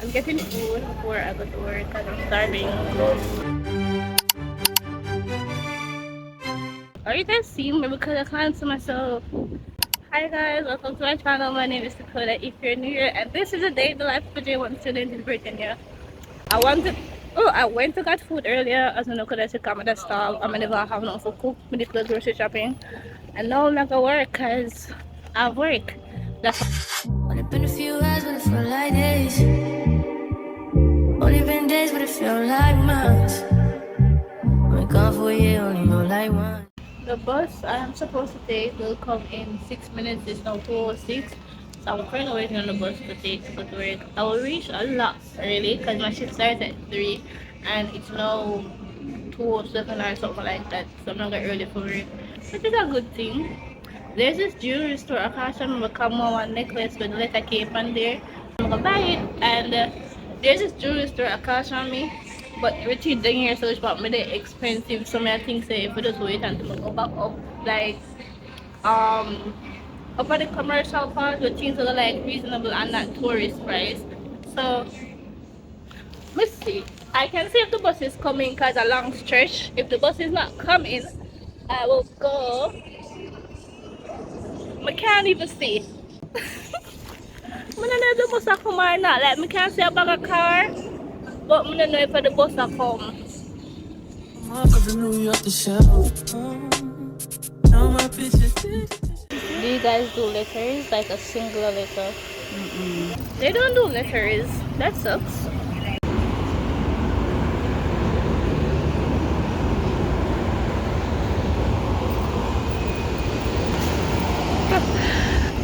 I'm getting food before I go to work because I'm starving. Are you guys seeing me because I can't see myself? Hi guys, welcome to my channel. My name is ticodaH. If you're new here, and this is a day in the life of a J1 student in Virginia. I went to get food earlier as I know because I come at the store. I'm never have nothing for cook. I did grocery shopping. And now I'm not gonna work because I work. That's Only been a few hours, but it felt like days. Only been days, but it felt like months. Been gone for a year, only know like one. the bus I am supposed to take will come in 6 minutes. It's now 2:06. So I'm currently waiting on the bus to go to work. I will reach a lot early because my shift starts at 3 and it's now 2:07 or something like that. So I'm not get early for work. Which is a good thing. There's this jewelry store across from me come on one necklace with letter K on there. I'm gonna buy it and there's this jewelry store across from me. But everything down here so it's about me they expensive. So I think say if we just wait until I go back up like um up at the commercial part where things are like reasonable and not tourist price. So let's see. I can see if the bus is coming because a long stretch. If the bus is not coming, I will go. I can't even see. I don't know if the bus will come or not. Like, I can't see about a car, but I don't know if the bus will come. Do you guys do letters? Like a singular letter? They don't do letters. That sucks.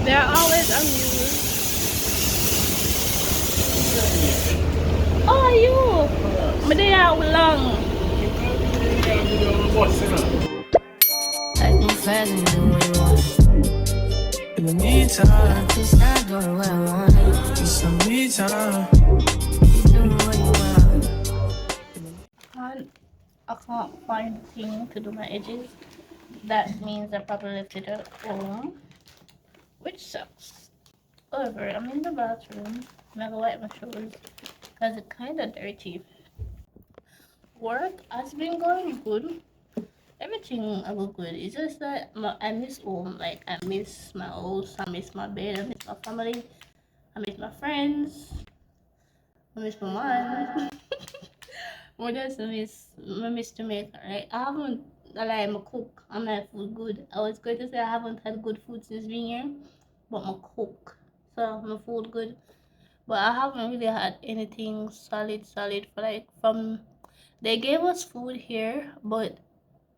They're always amused. Oh, you! But they are long. Like move fast and do what you want. In the meantime, I can start doing what I want. It's some me time. Keep doing what you want. I can't find the thing to do my edges. That means I probably left it at home, which sucks. However, I'm in the bathroom. I'm gonna wipe my shoes because it's kind of dirty. Work has been going good. Everything I go good. It's just that I miss home. Like I miss my house. I miss my bed. I miss my family. I miss my friends. I miss my mom. What else I miss Jamaica, right? I haven't like I'm a cook. I'm not food good. I was going to say I haven't had good food since being here, but I'm a cook. So my food good. But I haven't really had anything solid for like from they gave us food here, but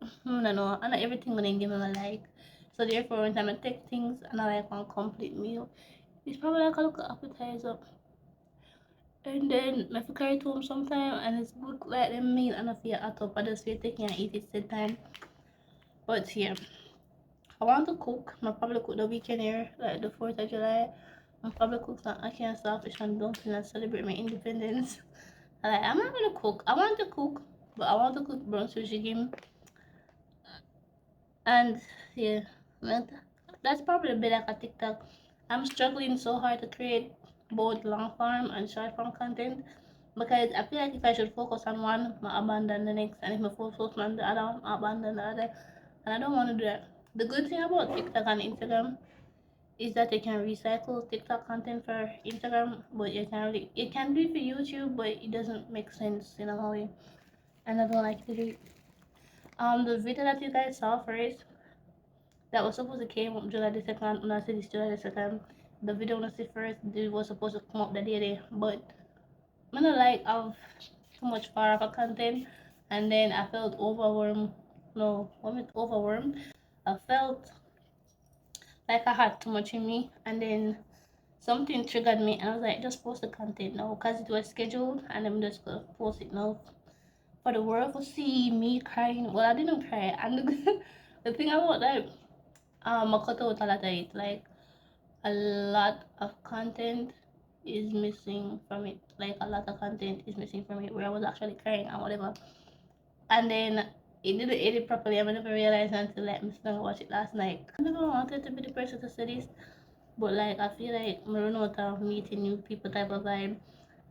I don't know, and not everything when they give me I like. So therefore when time I take things and I like one complete meal, it's probably like a little appetizer. And then I carry it home sometime and it's look like the meal and I feel at up. I just feel taking and eat it at time. But yeah, I want to cook. I'll probably cook the weekend here, like the 4th of July. I'll probably cook some ackee and starfish and dumpling and celebrate my independence. Like, I'm not gonna cook. I want to cook, but I want to cook brown sushi game. And yeah, that's probably a bit like a TikTok. I'm struggling so hard to create both long form and short form content because I feel like if I should focus on one, I abandon the next, and if I focus on the other one, I abandon the other, and I don't want to do that. The good thing about TikTok and Instagram is that you can recycle TikTok content for Instagram, but you can do it for YouTube, but it doesn't make sense in a way, and I don't like to do it. The video that you guys saw first, that was supposed to came up July the 2nd, when I said it's July the 2nd. The video when I see first, it was supposed to come up the day, but I don't like I've too much far of a content, and then I felt overwhelmed. No, when it's overwhelmed, I felt like I had too much in me, and then something triggered me, and I was like, just post the content now, because it was scheduled, and I'm just gonna post it now for the world to see me crying. Well, I didn't cry, and the thing about that, I cut out a lot of it, like a lot of content is missing from it. Like a lot of content is missing from it where I was actually crying and whatever. And then it didn't edit properly. I never realized until like I started watch it last night. I never wanted to be the person to say this, but like I feel like I run out of meeting new people type of vibe.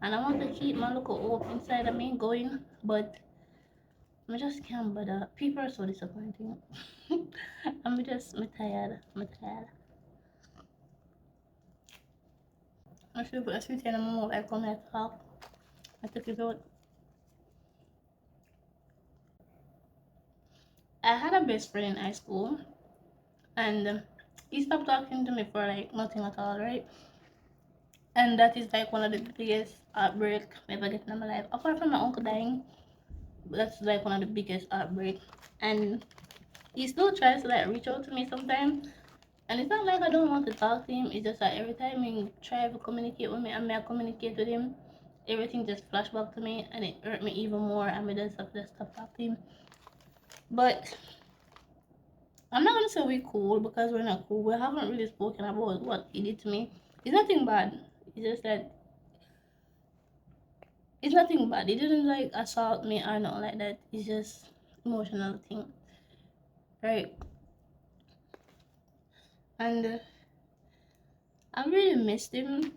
and I want to keep my little hope inside of me going, but I just can't bother. People are so disappointing. I'm tired. I'm tired. I should tell them more like come and talk. I took it out. I had a best friend in high school, and he stopped talking to me for like nothing at all, right? And that is like one of the biggest heartbreak I ever get in my life. Apart from my uncle dying, that's like one of the biggest heartbreak. And he still tries to like reach out to me sometimes. And it's not like I don't want to talk to him. It's just that every time he try to communicate with me and I communicate with him, everything just flash back to me and it hurt me even more. And I just have to stop talking to him. But I'm not gonna say we're cool because we're not cool. We haven't really spoken about what he did to me. It's nothing bad. It's just that it's nothing bad. He didn't like assault me or nothing like that. It's just emotional thing, right? And I really missed him.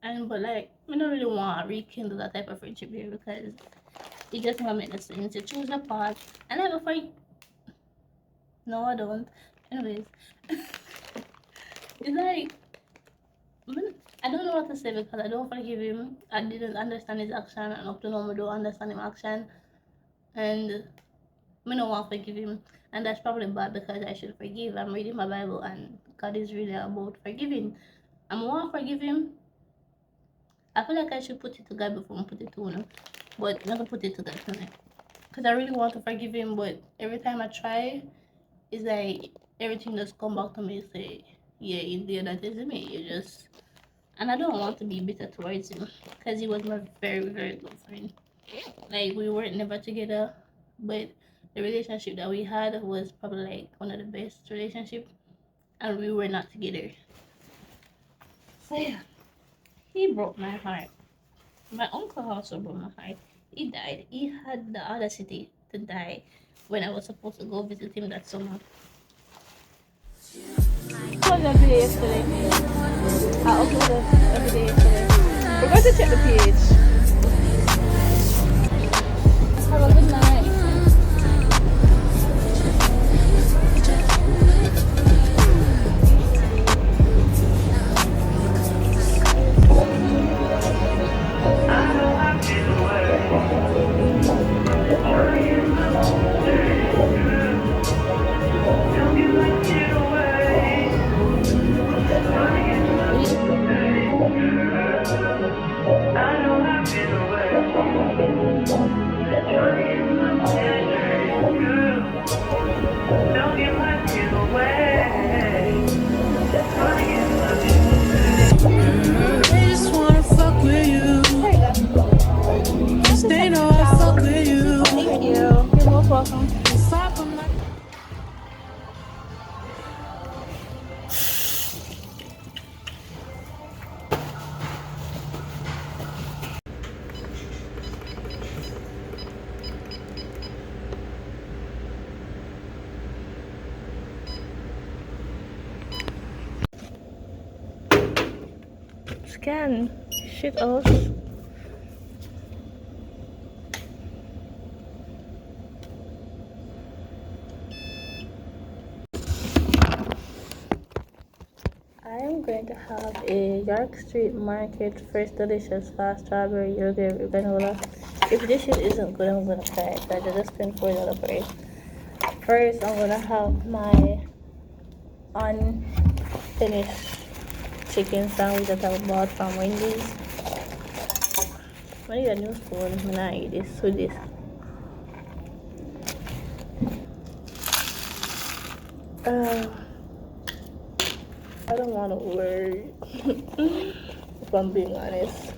And but like, I don't really want to rekindle that type of friendship here because it just gonna make the sense. You choose a path, and I never fight. No, I don't. Anyways, it's like I don't know what to say because I don't forgive him. I didn't understand his action, and up to now I don't understand his action, and I don't want to forgive him. And that's probably bad because I should forgive. I'm reading my Bible, and God is really about forgiving. I'm want to forgive him. I feel like I should put it to God before I put it to him, but never put it to God tonight. Because I really want to forgive him, but every time I try, it's like everything just come back to me and say, yeah, you did that is me. You just, and I don't want to be bitter towards him because he was my very, very good friend. Like, we weren't never together, but the relationship that we had was probably like one of the best relationship, and we were not together. So yeah, he broke my heart. My uncle also broke my heart. He died. He had the audacity to die when I was supposed to go visit him that summer. I was every day yesterday. I uploaded every day yesterday. We're going to check the page. Have a good night. They just wanna fuck with you. Cause they know I fuck with you. Thank you. You're most welcome. If I put my Scan. Shit us. I am going to have a York Street Market Fresh Delicious Fast Strawberry Yogurt granola. If this shit isn't good, I'm gonna cry. So I just spent $4 for it. First, I'm gonna have my unfinished chicken sandwich that I bought from Wendy's. I need a new spoon when I eat this with this. I don't want to worry. If I'm being honest.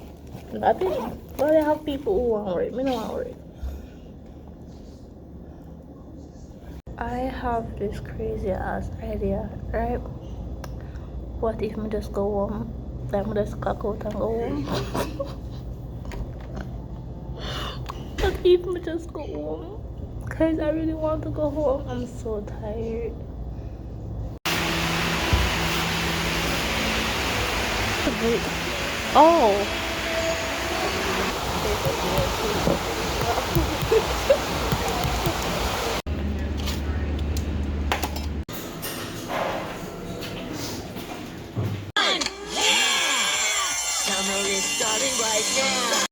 I think, well, they have people who want to worry. Me don't want to worry. I have this crazy ass idea, right? What if me just go home? Like, me just cock out and go home? What if me just go home? Because I really want to go home. I'm so tired. Oh, right now.